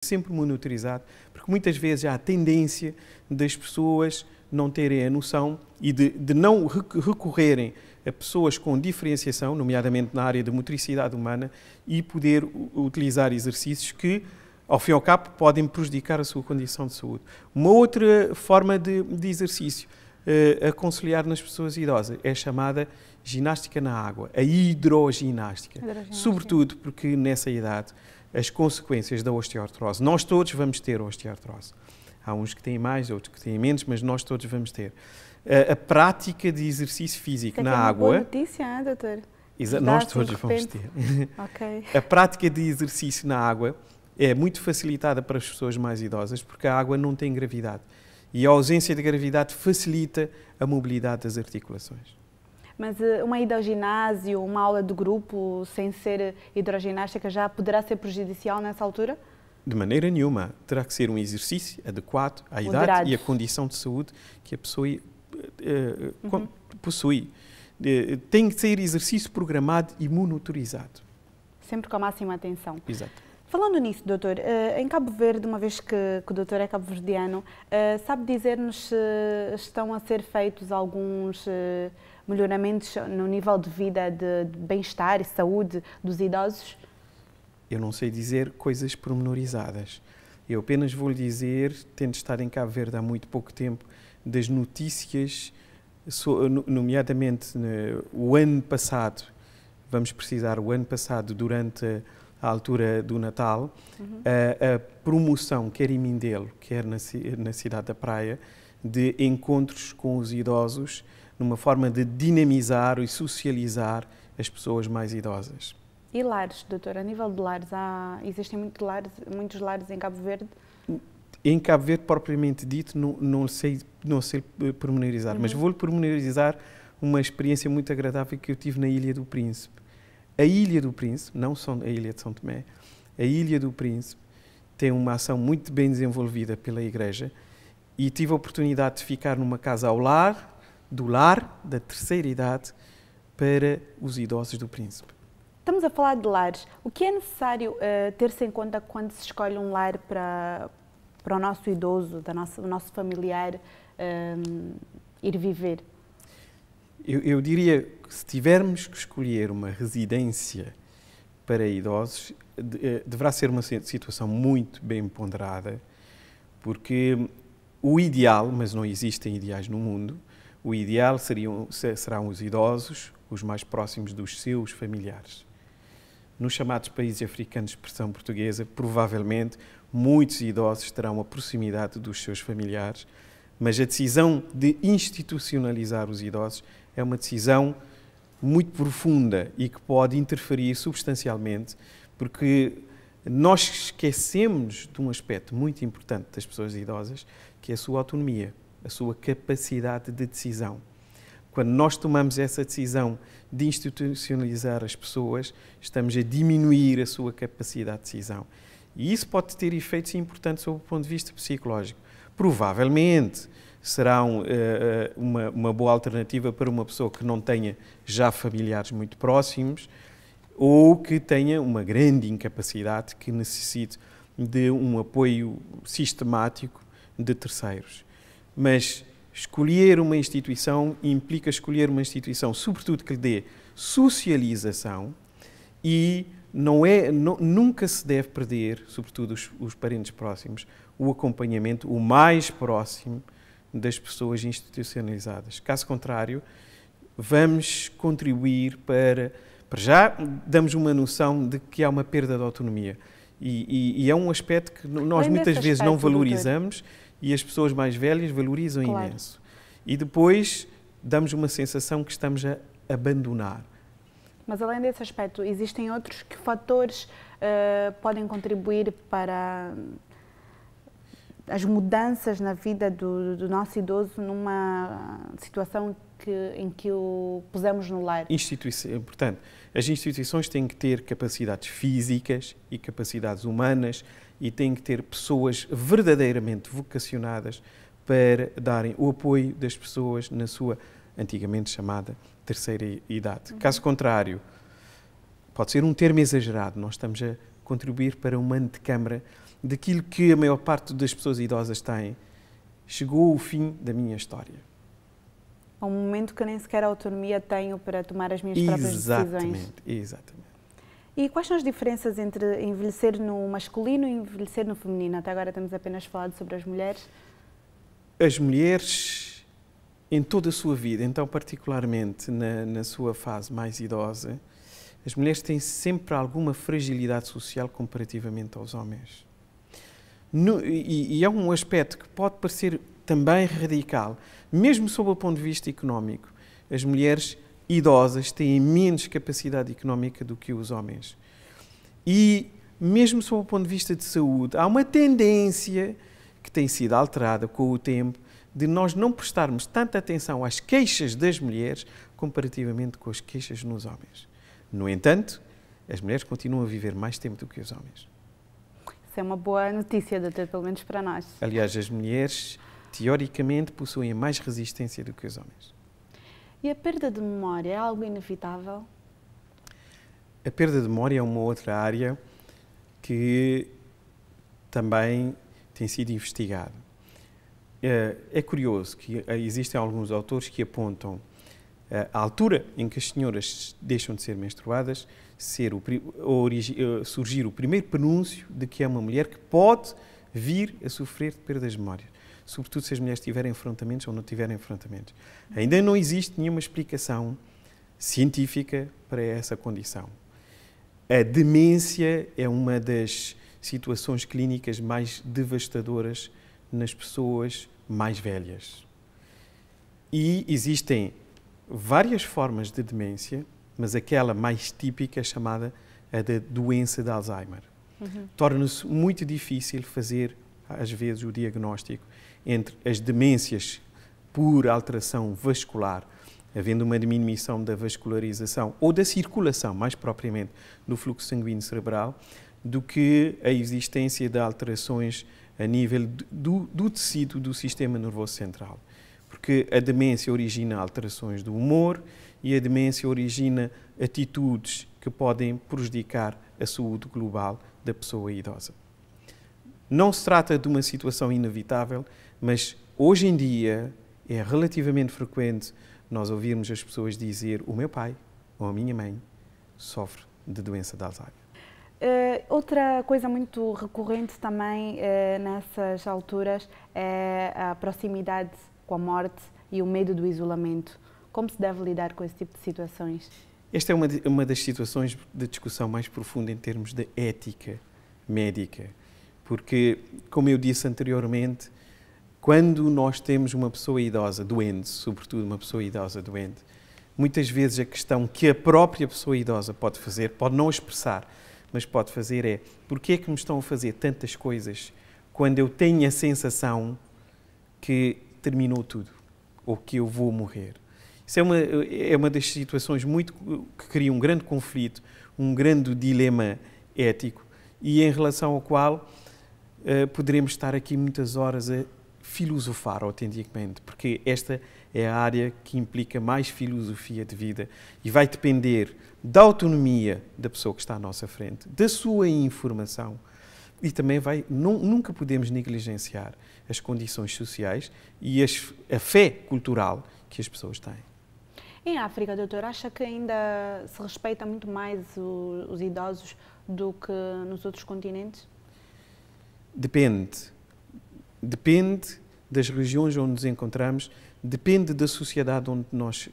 sempre monitorizado, porque muitas vezes há a tendência das pessoas não terem a noção e de não recorrerem a pessoas com diferenciação, nomeadamente na área da motricidade humana, e poder utilizar exercícios que, ao fim e ao cabo, podem prejudicar a sua condição de saúde. Uma outra forma de exercício aconselhar nas pessoas idosas é a chamada ginástica na água, a hidroginástica. Sobretudo porque nessa idade as consequências da osteoartrose, nós todos vamos ter osteoartrose. Há uns que têm mais, outros que têm menos, mas nós todos vamos ter. A prática de exercício físico na água... Boa notícia, doutor? Nós todos vamos ter. Okay. A prática de exercício na água é muito facilitada para as pessoas mais idosas porque a água não tem gravidade. E a ausência de gravidade facilita a mobilidade das articulações. Mas uma ida ao ginásio, uma aula de grupo, sem ser hidroginástica, já poderá ser prejudicial nessa altura? De maneira nenhuma. Terá que ser um exercício adequado à idade e à condição de saúde que a pessoa possui. Tem que ser exercício programado e monitorizado. Sempre com a máxima atenção. Exato. Falando nisso, doutor, em Cabo Verde, uma vez que o doutor é cabo-verdiano, sabe dizer-nos se estão a ser feitos alguns melhoramentos no nível de vida, de bem-estar e saúde dos idosos? Eu não sei dizer coisas pormenorizadas. Eu apenas vou lhe dizer, tendo estado em Cabo Verde há muito pouco tempo, das notícias, nomeadamente o ano passado, vamos precisar, o ano passado, durante a altura do Natal, a promoção, quer em Mindelo, quer na cidade da Praia, de encontros com os idosos, numa forma de dinamizar e socializar as pessoas mais idosas. E lares, doutor? A nível de lares, existem muitos lares em Cabo Verde? Em Cabo Verde, propriamente dito, não sei pormenorizar, mas vou-lhe pormenorizar uma experiência muito agradável que eu tive na Ilha do Príncipe. A Ilha do Príncipe, não só a Ilha de São Tomé, a Ilha do Príncipe tem uma ação muito bem desenvolvida pela Igreja e tive a oportunidade de ficar numa casa ao lar da terceira idade para os idosos do Príncipe. Estamos a falar de lares. O que é necessário ter-se em conta quando se escolhe um lar para o nosso idoso, o nosso familiar ir viver? Eu diria que se tivermos que escolher uma residência para idosos, deverá ser uma situação muito bem ponderada, porque o ideal, mas não existem ideais no mundo, o ideal serão os idosos, os mais próximos dos seus familiares. Nos chamados países africanos de expressão portuguesa, provavelmente muitos idosos terão a proximidade dos seus familiares, mas a decisão de institucionalizar os idosos é uma decisão muito profunda e que pode interferir substancialmente, porque nós esquecemos de um aspecto muito importante das pessoas idosas, que é a sua autonomia, a sua capacidade de decisão. Quando nós tomamos essa decisão de institucionalizar as pessoas, estamos a diminuir a sua capacidade de decisão. E isso pode ter efeitos importantes sob o ponto de vista psicológico. Provavelmente será uma boa alternativa para uma pessoa que não tenha já familiares muito próximos ou que tenha uma grande incapacidade que necessite de um apoio sistemático de terceiros. Mas escolher uma instituição implica escolher uma instituição, sobretudo, que lhe dê socialização e nunca se deve perder, sobretudo os parentes próximos, o acompanhamento o mais próximo das pessoas institucionalizadas. Caso contrário, vamos contribuir para já damos uma noção de que há uma perda de autonomia e é um aspecto que nós muitas vezes não valorizamos e as pessoas mais velhas valorizam imenso. E depois damos uma sensação que estamos a abandonar. Mas além desse aspecto, existem outros fatores podem contribuir para as mudanças na vida do nosso idoso numa situação em que o pusemos no lar? Portanto, as instituições têm que ter capacidades físicas e capacidades humanas e têm que ter pessoas verdadeiramente vocacionadas para darem o apoio das pessoas na sua, antigamente chamada, terceira idade. Caso contrário, pode ser um termo exagerado, nós estamos a contribuir para uma antecâmara daquilo que a maior parte das pessoas idosas têm. Chegou o fim da minha história. É um momento que nem sequer a autonomia tenho para tomar as minhas próprias decisões. Exatamente. E quais são as diferenças entre envelhecer no masculino e envelhecer no feminino? Até agora temos apenas falado sobre as mulheres. As mulheres, em toda a sua vida, então particularmente na sua fase mais idosa, as mulheres têm sempre alguma fragilidade social comparativamente aos homens. E é um aspecto que pode parecer também radical, mesmo sob o ponto de vista económico. As mulheres idosas têm menos capacidade económica do que os homens. E, mesmo sob o ponto de vista de saúde, há uma tendência que tem sido alterada com o tempo de nós não prestarmos tanta atenção às queixas das mulheres comparativamente com as queixas nos homens. No entanto, as mulheres continuam a viver mais tempo do que os homens. Isso é uma boa notícia, doutor, pelo menos para nós. Aliás, as mulheres, teoricamente, possuem mais resistência do que os homens. E a perda de memória é algo inevitável? A perda de memória é uma outra área que também tem sido investigada. É curioso que existem alguns autores que apontam a altura em que as senhoras deixam de ser menstruadas surgir o primeiro prenúncio de que é uma mulher que pode vir a sofrer de perdas de memória, sobretudo se as mulheres tiverem enfrontamentos ou não tiverem enfrontamentos. Ainda não existe nenhuma explicação científica para essa condição. A demência é uma das situações clínicas mais devastadoras nas pessoas mais velhas. E existem várias formas de demência, mas aquela mais típica é chamada a da doença de Alzheimer. Torna-se muito difícil fazer, às vezes, o diagnóstico entre as demências por alteração vascular, havendo uma diminuição da vascularização ou da circulação, mais propriamente, do fluxo sanguíneo cerebral, do que a existência de alterações a nível do tecido do sistema nervoso central. Porque a demência origina alterações do humor e a demência origina atitudes que podem prejudicar a saúde global da pessoa idosa. Não se trata de uma situação inevitável, mas hoje em dia é relativamente frequente nós ouvirmos as pessoas dizer: o meu pai ou a minha mãe sofre de doença de Alzheimer. Outra coisa muito recorrente também nessas alturas é a proximidade com a morte e o medo do isolamento. Como se deve lidar com esse tipo de situações? Esta é uma das situações de discussão mais profunda em termos de ética médica, porque, como eu disse anteriormente, quando nós temos uma pessoa idosa doente, sobretudo uma pessoa idosa doente, muitas vezes a questão que a própria pessoa idosa pode fazer, pode não expressar, mas pode fazer é: porquê é que me estão a fazer tantas coisas quando eu tenho a sensação que terminou tudo, ou que eu vou morrer? Isso é uma das situações que cria um grande conflito, um grande dilema ético, e em relação ao qual poderemos estar aqui muitas horas a filosofar autenticamente, porque esta é a área que implica mais filosofia de vida e vai depender da autonomia da pessoa que está à nossa frente, da sua informação, e também nunca podemos negligenciar as condições sociais e a fé cultural que as pessoas têm. Em África, doutor, acha que ainda se respeita muito mais os idosos do que nos outros continentes? Depende. Depende das regiões onde nos encontramos, depende da sociedade onde nós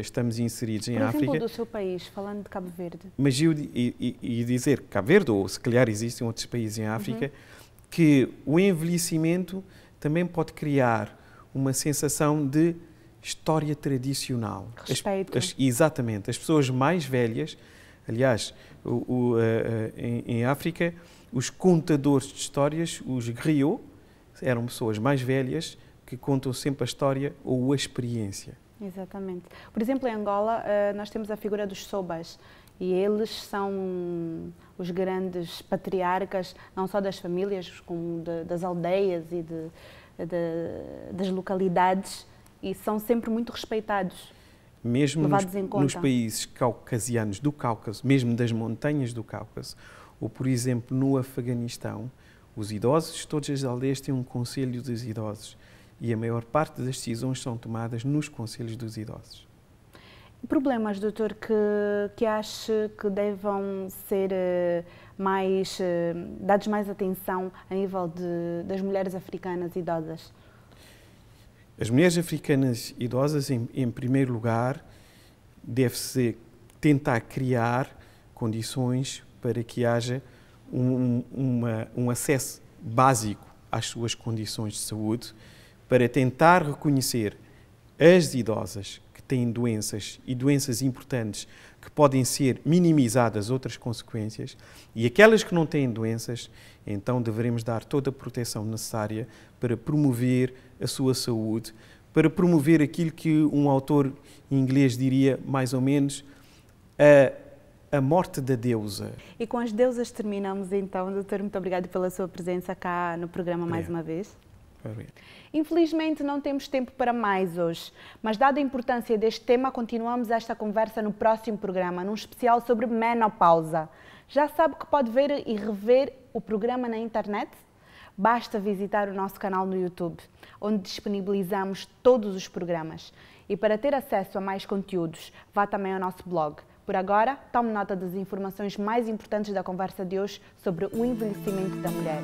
estamos inseridos em África. Por exemplo, do seu país, falando de Cabo Verde. Mas eu ia dizer Cabo Verde, ou se calhar existem outros países em África, que o envelhecimento também pode criar uma sensação de história tradicional. Respeito. Exatamente. As pessoas mais velhas, aliás, em África, os contadores de histórias, os griots, eram pessoas mais velhas que contam sempre a história ou a experiência. Exatamente. Por exemplo, em Angola, nós temos a figura dos sobas, e eles são os grandes patriarcas, não só das famílias, como das aldeias e das localidades, e são sempre muito respeitados, mesmo levados em conta. Nos países caucasianos do Cáucaso, mesmo das montanhas do Cáucaso, ou, por exemplo, no Afeganistão, Os idosos, todas as aldeias têm um conselho dos idosos e a maior parte das decisões são tomadas nos conselhos dos idosos. Problemas, doutor, que acha que devam ser dados mais atenção a nível das mulheres africanas idosas? As mulheres africanas idosas, em primeiro lugar, deve-se tentar criar condições para que haja um acesso básico às suas condições de saúde, para tentar reconhecer as idosas que têm doenças e doenças importantes que podem ser minimizadas outras consequências, e aquelas que não têm doenças, então devemos dar toda a proteção necessária para promover a sua saúde, para promover aquilo que um autor inglês diria mais ou menos a morte da deusa. E com as deusas terminamos então. Doutor, muito obrigado pela sua presença cá no programa mais uma vez. Infelizmente não temos tempo para mais hoje, mas dada a importância deste tema, continuamos esta conversa no próximo programa, num especial sobre menopausa. Já sabe que pode ver e rever o programa na internet? Basta visitar o nosso canal no YouTube, onde disponibilizamos todos os programas. E para ter acesso a mais conteúdos, vá também ao nosso blog. Por agora, tome nota das informações mais importantes da conversa de hoje sobre o envelhecimento da mulher.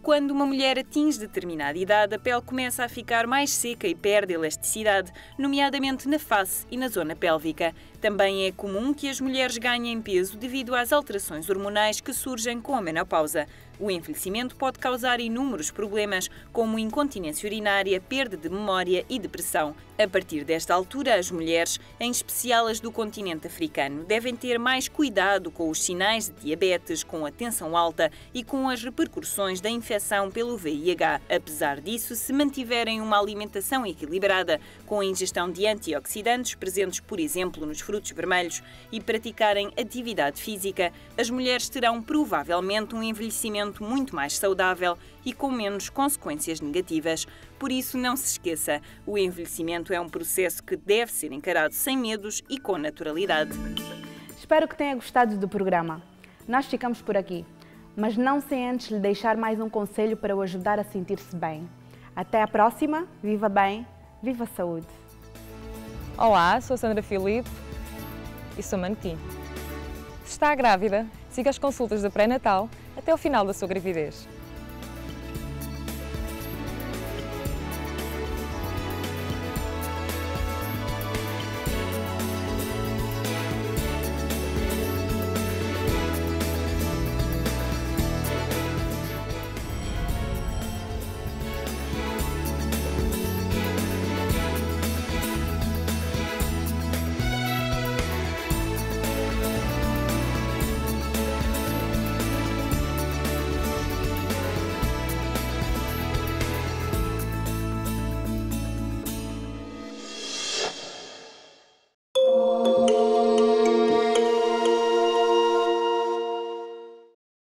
Quando uma mulher atinge determinada idade, a pele começa a ficar mais seca e perde elasticidade, nomeadamente na face e na zona pélvica. Também é comum que as mulheres ganhem peso devido às alterações hormonais que surgem com a menopausa. O envelhecimento pode causar inúmeros problemas, como incontinência urinária, perda de memória e depressão. A partir desta altura, as mulheres, em especial as do continente africano, devem ter mais cuidado com os sinais de diabetes, com a tensão alta e com as repercussões da infecção pelo VIH. Apesar disso, se mantiverem uma alimentação equilibrada, com a ingestão de antioxidantes presentes, por exemplo, nos frutos vermelhos, e praticarem atividade física, as mulheres terão provavelmente um envelhecimento muito mais saudável e com menos consequências negativas. Por isso, não se esqueça, o envelhecimento é um processo que deve ser encarado sem medos e com naturalidade. Espero que tenha gostado do programa. Nós ficamos por aqui, mas não sem antes lhe deixar mais um conselho para o ajudar a sentir-se bem. Até à próxima, viva bem, viva a saúde! Olá, sou a Sandra Filipe e sou manequim. Se está grávida, siga as consultas da pré-natal até o final da sua gravidez.